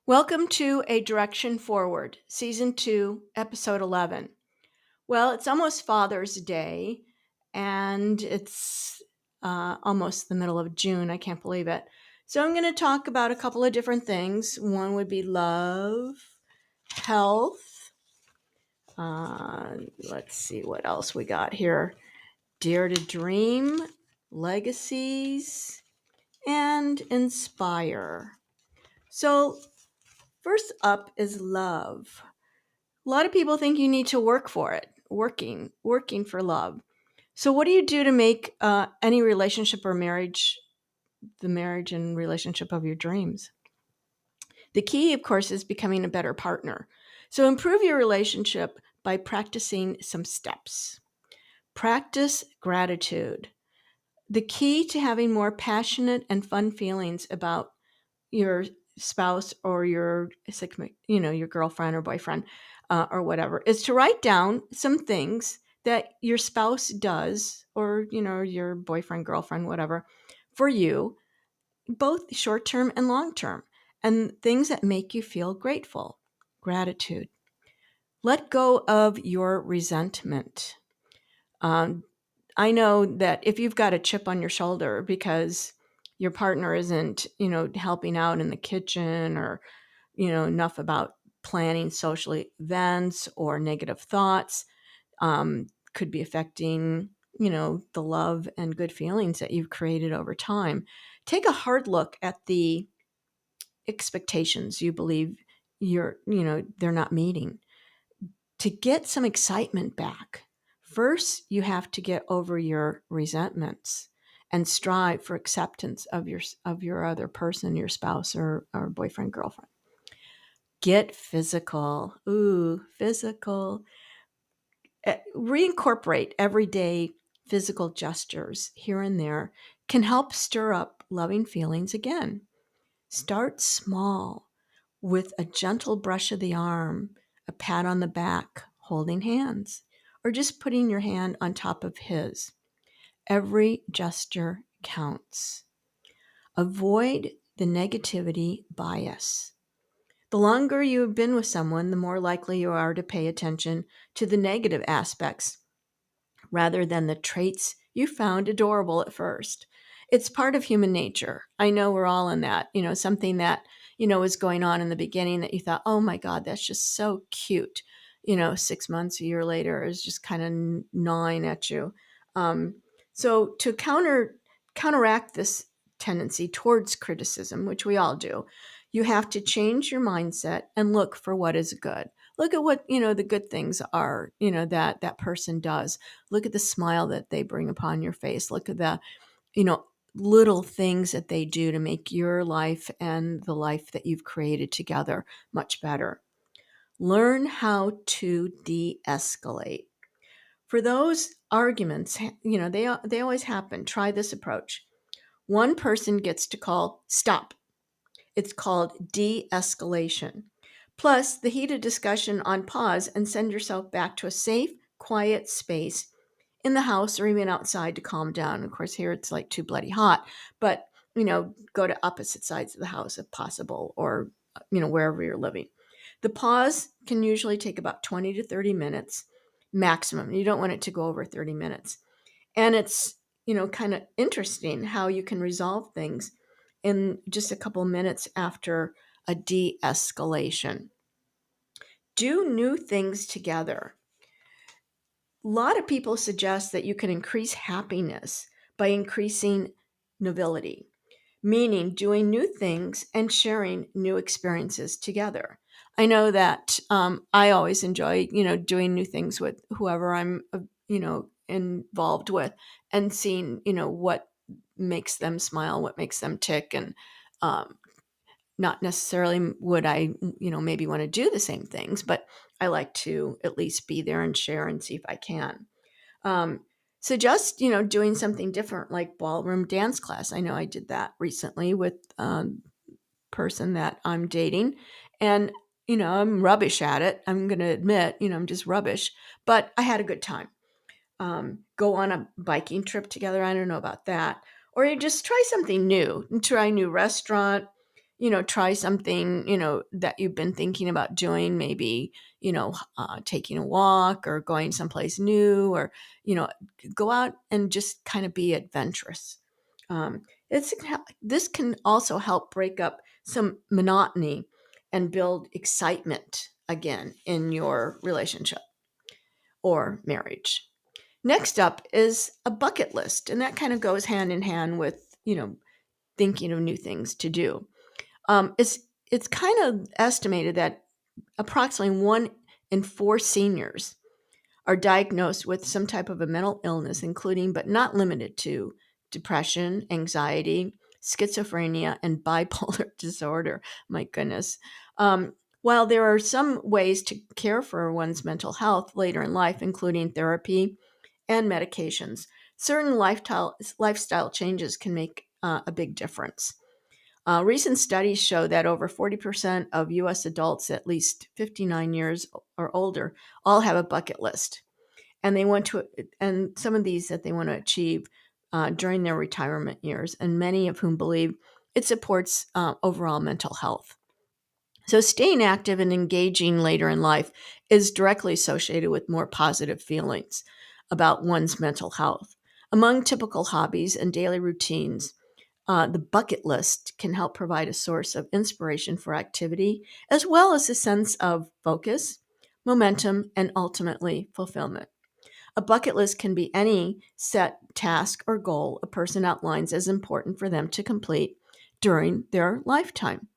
Welcome to A Direction Forward, Season 2, Episode 11. Well, it's almost Father's Day, and it's almost the middle of June. I can't believe it. So, I'm going to talk about a couple of different things. One would be love, health. Let's see what else we got here. Dare to dream, legacies, and inspire. So, first up is love. A lot of people think you need to work for it, working for love. So, what do you do to make any relationship or marriage the marriage and relationship of your dreams? The key, of course, is becoming a better partner. So, improve your relationship by practicing some steps. Practice gratitude. The key to having more passionate and fun feelings about your spouse or your your girlfriend or boyfriend or whatever is to write down some things that your spouse does or your boyfriend, girlfriend, whatever, for you, both short term and long term, and things that make you feel grateful. Gratitude. Let go of your resentment. um, I know that if you've got a chip on your shoulder because your partner isn't, helping out in the kitchen or, enough about planning social events, or negative thoughts could be affecting, the love and good feelings that you've created over time. Take a hard look at the expectations you believe they're not meeting. To get some excitement back, first you have to get over your resentments and strive for acceptance of your other person, your spouse or boyfriend, girlfriend. Get physical. Ooh, physical. Reincorporate everyday physical gestures here and there can help stir up loving feelings again. Start small with a gentle brush of the arm, a pat on the back, holding hands, or just putting your hand on top of his. Every gesture counts. Avoid the negativity bias. The longer you have been with someone, the more likely you are to pay attention to the negative aspects rather than the traits you found adorable at first. It's part of human nature. I know we're all in that, something that, was going on in the beginning that you thought, oh my God, that's just so cute. 6 months, a year later is just kind of gnawing at you. So to counteract this tendency towards criticism, which we all do, you have to change your mindset and look for what is good. Look at what, the good things are, that person does. Look at the smile that they bring upon your face. Look at the, you know, little things that they do to make your life and the life that you've created together much better. Learn how to de-escalate. For those arguments, they always happen. Try this approach. One person gets to call stop. It's called de-escalation. Plus, the heated discussion on pause and send yourself back to a safe, quiet space in the house or even outside to calm down. Of course, here it's like too bloody hot, but go to opposite sides of the house if possible, or wherever you're living. The pause can usually take about 20 to 30 minutes maximum. You don't want it to go over 30 minutes. And it's, kind of interesting how you can resolve things in just a couple minutes after a de-escalation. Do new things together. A lot of people suggest that you can increase happiness by increasing novelty, meaning doing new things and sharing new experiences together. I know that I always enjoy, doing new things with whoever I'm, involved with, and seeing, what makes them smile, what makes them tick, and um, not necessarily would I, maybe want to do the same things, but I like to at least be there and share and see if I can. Um, so just, doing something different like ballroom dance class. I know I did that recently with person that I'm dating, and, I'm rubbish at it. I'm going to admit, I'm just rubbish, but I had a good time. Go on a biking trip together. I don't know about that. Or you just try something new, try a new restaurant, try something, that you've been thinking about doing, maybe, taking a walk or going someplace new, or, go out and just kind of be adventurous. Um, this can also help break up some monotony and build excitement again in your relationship or marriage. Next up is a bucket list, and that kind of goes hand in hand with, thinking of new things to do. It's kind of estimated that approximately 1 in 4 seniors are diagnosed with some type of a mental illness, including but not limited to depression, anxiety, schizophrenia, and bipolar disorder. My goodness. While there are some ways to care for one's mental health later in life, including therapy and medications, certain lifestyle changes can make a big difference. Recent studies show that over 40% of U.S. adults at least 59 years or older all have a bucket list, and some of these that they want to achieve during their retirement years, and many of whom believe it supports overall mental health. So, staying active and engaging later in life is directly associated with more positive feelings about one's mental health. Among typical hobbies and daily routines, the bucket list can help provide a source of inspiration for activity, as well as a sense of focus, momentum, and ultimately fulfillment. A bucket list can be any set task or goal a person outlines as important for them to complete during their lifetime,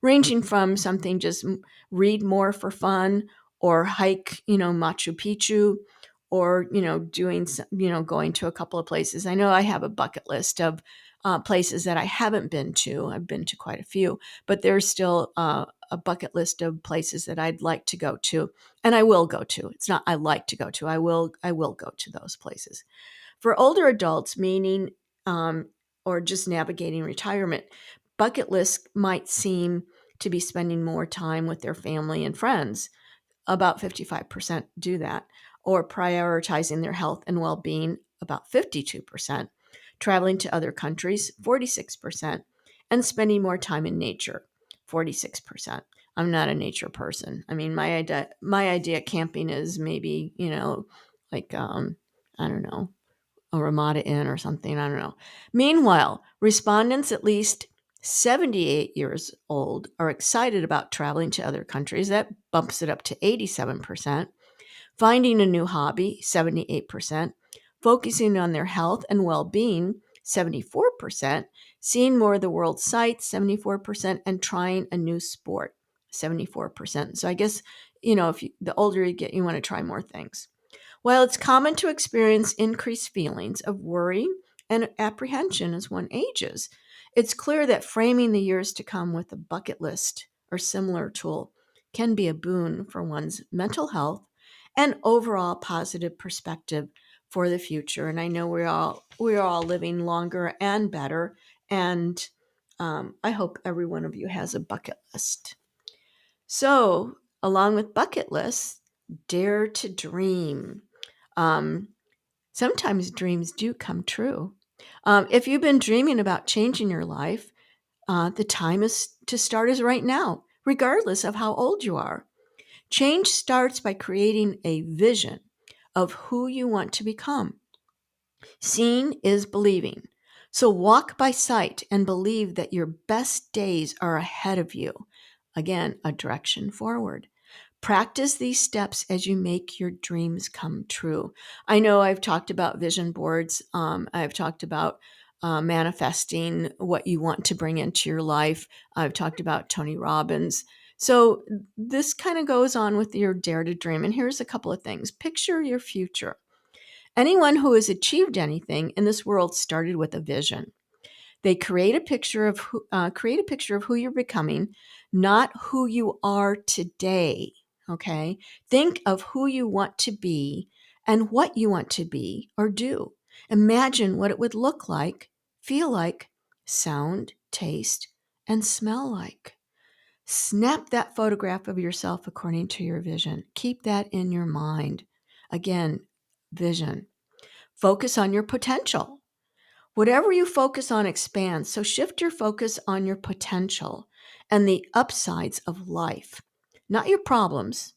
ranging from something just read more for fun, or hike, Machu Picchu, or, going to a couple of places. I know I have a bucket list of places that I haven't been to. I've been to quite a few, but there's still a bucket list of places that I'd like to go to, and I will go to. It's not I like to go to. I will go to those places. For older adults, meaning or just navigating retirement, bucket lists might seem to be spending more time with their family and friends. About 55% do that, or prioritizing their health and well-being, about 52%, traveling to other countries, 46%, and spending more time in nature, 46%. I'm not a nature person. I mean, my idea of camping is maybe, like I don't know, a Ramada Inn or something. I don't know. Meanwhile, respondents at least 78 years old are excited about traveling to other countries. That bumps it up to 87%. Finding a new hobby, 78%. Focusing on their health and well being, 74%. Seeing more of the world's sights, 74%. And trying a new sport, 74%. So I guess, the older you get, you want to try more things. While it's common to experience increased feelings of worry and apprehension as one ages, it's clear that framing the years to come with a bucket list or similar tool can be a boon for one's mental health and overall positive perspective for the future. And I know we're all living longer and better, and I hope every one of you has a bucket list. So, along with bucket lists, dare to dream. Um, Sometimes dreams do come true. If you've been dreaming about changing your life, the time is to start is right now, regardless of how old you are. Change starts by creating a vision of who you want to become. Seeing is believing. So walk by sight and believe that your best days are ahead of you. Again, a direction forward. Practice these steps as you make your dreams come true. I know I've talked about vision boards. I've talked about manifesting what you want to bring into your life. I've talked about Tony Robbins. So this kind of goes on with your Dare to Dream. And here's a couple of things. Picture your future. Anyone who has achieved anything in this world started with a vision. They create a picture of who you're becoming, not who you are today. Okay, think of who you want to be and what you want to be or do. Imagine what it would look like, feel like, sound, taste, and smell like. Snap that photograph of yourself according to your vision. Keep that in your mind. Again, vision. Focus on your potential. Whatever you focus on expands, so shift your focus on your potential and the upsides of life, not your problems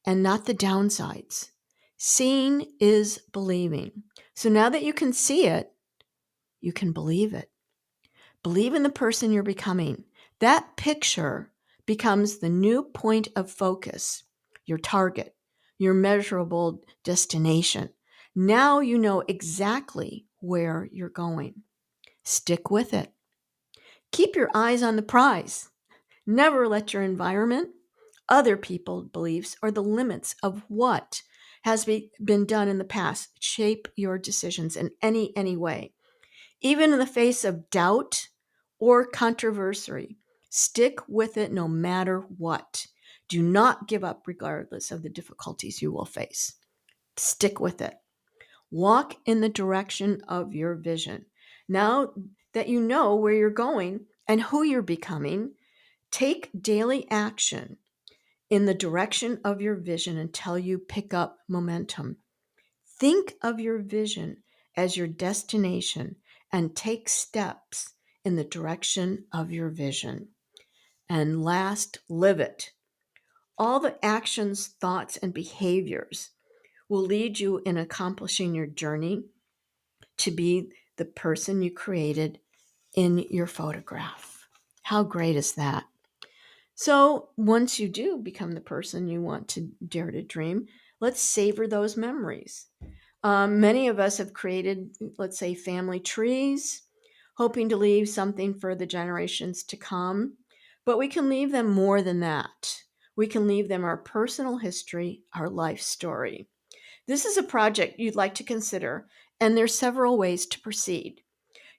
and not the downsides. Seeing is believing. So now that you can see it, you can believe it. Believe in the person you're becoming. That picture becomes the new point of focus, your target, your measurable destination. Now you know exactly where you're going. Stick with it. Keep your eyes on the prize. Never let your environment, other people's beliefs, or the limits of what has been done in the past shape your decisions in any way. Even in the face of doubt or controversy, stick with it no matter what. Do not give up regardless of the difficulties you will face. Stick with it. Walk in the direction of your vision. Now that you know where you're going and who you're becoming, take daily action in the direction of your vision until you pick up momentum. Think of your vision as your destination and take steps in the direction of your vision. And last, live it. All the actions, thoughts, and behaviors will lead you in accomplishing your journey to be the person you created in your photograph. How great is that? So once you do become the person you want to dare to dream, let's savor those memories. Many of us have created, let's say, family trees, hoping to leave something for the generations to come. But we can leave them more than that. We can leave them our personal history, our life story. This is a project you'd like to consider, and there's several ways to proceed.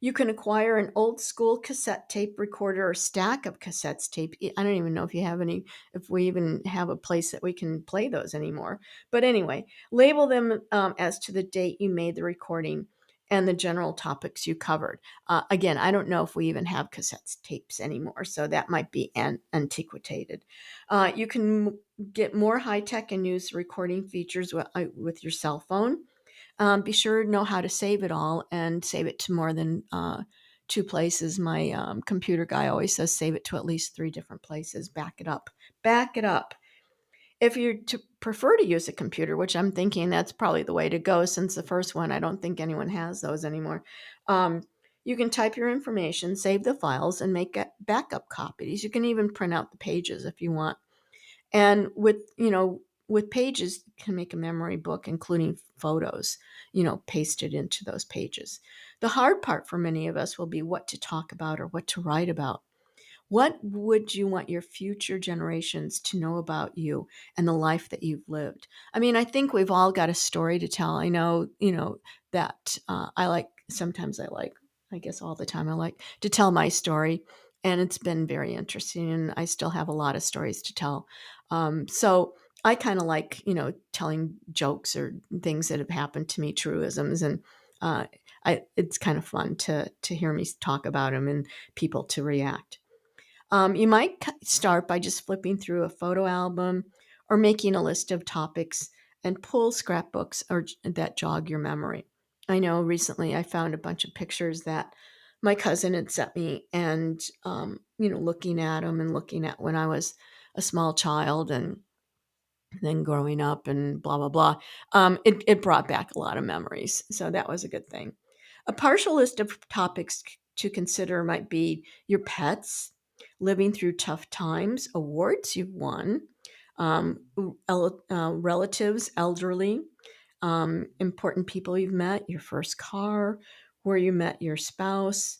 You can acquire an old school cassette tape recorder or stack of cassette tape. I don't even know if you have any, if we even have a place that we can play those anymore. But anyway, label them as to the date you made the recording and the general topics you covered. Again, I don't know if we even have cassette tapes anymore, so that might be antiquated. You can get more high tech and use recording features with your cell phone. Be sure to know how to save it all and save it to more than two places. My computer guy always says save it to at least 3 different places. Back it up. Back it up. If you prefer to use a computer, which I'm thinking that's probably the way to go since the first one, I don't think anyone has those anymore. You can type your information, save the files, and make backup copies. You can even print out the pages if you want. And with pages, you can make a memory book, including photos, pasted into those pages. The hard part for many of us will be what to talk about or what to write about. What would you want your future generations to know about you and the life that you've lived? I mean, I think we've all got a story to tell. I know, that sometimes I like, I guess all the time, I like to tell my story. And it's been very interesting. And I still have a lot of stories to tell. So I kind of like, telling jokes or things that have happened to me, truisms. And it's kind of fun to hear me talk about them and people to react. You might start by just flipping through a photo album or making a list of topics and pull scrapbooks that jog your memory. I know recently I found a bunch of pictures that my cousin had sent me, and looking at them and looking at when I was a small child and then growing up and blah blah blah. It brought back a lot of memories, so that was a good thing. A partial list of topics to consider might be your pets, living through tough times, awards you've won, um, relatives, elderly, important people you've met, your first car, where you met your spouse,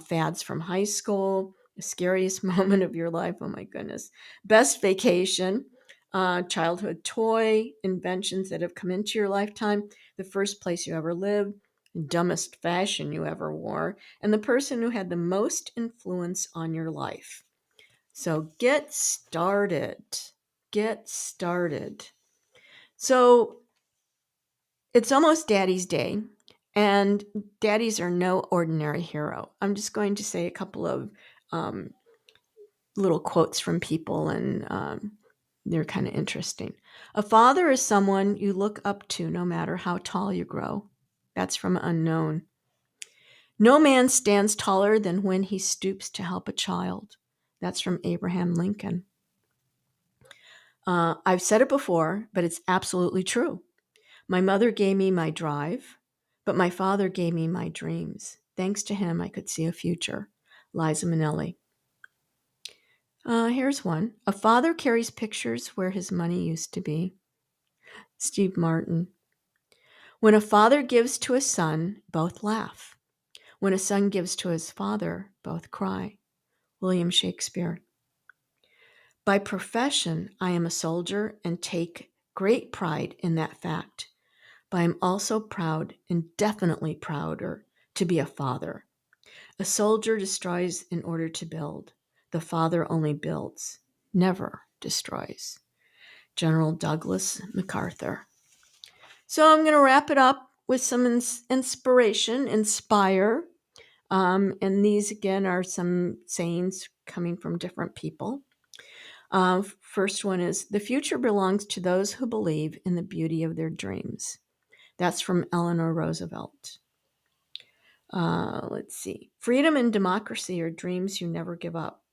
fads from high school, the scariest moment of your life. Oh my goodness. Best vacation, childhood toy, inventions that have come into your lifetime, the first place you ever lived, dumbest fashion you ever wore, and the person who had the most influence on your life. So get started. Get started. So it's almost Daddy's Day, and daddies are no ordinary hero. I'm just going to say a couple of um, little quotes from people, and they're kind of interesting. A father is someone you look up to no matter how tall you grow. That's from Unknown. No man stands taller than when he stoops to help a child. That's from Abraham Lincoln. I've said it before, but it's absolutely true. My mother gave me my drive, but my father gave me my dreams. Thanks to him, I could see a future. Liza Minnelli. Here's one. A father carries pictures where his money used to be. Steve Martin. When a father gives to a son, both laugh. When a son gives to his father, both cry. William Shakespeare. By profession, I am a soldier and take great pride in that fact. But I am also proud, and definitely prouder, to be a father. A soldier destroys in order to build. The father only builds, never destroys. General Douglas MacArthur. So I'm going to wrap it up with some inspiration, inspire. And these, again, are some sayings coming from different people. First one is, the future belongs to those who believe in the beauty of their dreams. That's from Eleanor Roosevelt. Let's see. Freedom and democracy are dreams you never give up.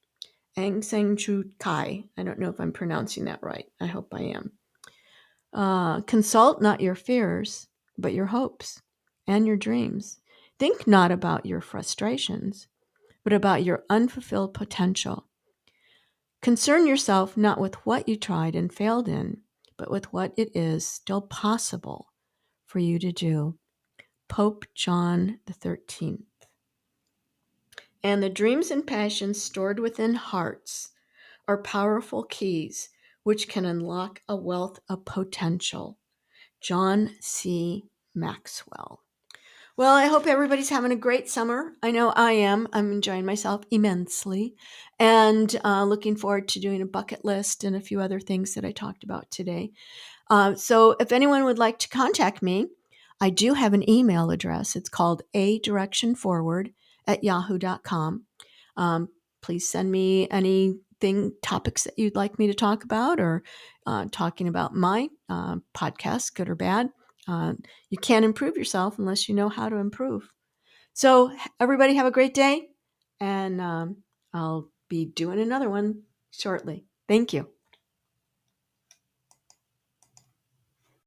Aung San Suu Kyi. I don't know if I'm pronouncing that right. I hope I am. Consult not your fears, but your hopes and your dreams. Think not about your frustrations, but about your unfulfilled potential. Concern yourself not with what you tried and failed in, but with what it is still possible for you to do. Pope John XIII. And the dreams and passions stored within hearts are powerful keys which can unlock a wealth of potential. John C. Maxwell. Well, I hope everybody's having a great summer. I know I am. I'm enjoying myself immensely and looking forward to doing a bucket list and a few other things that I talked about today. So if anyone would like to contact me, I do have an email address. It's called adirectionforward@yahoo.com. Please send me anything, topics that you'd like me to talk about, or talking about my podcast, good or bad. You can't improve yourself unless you know how to improve. So everybody have a great day, and I'll be doing another one shortly. Thank you.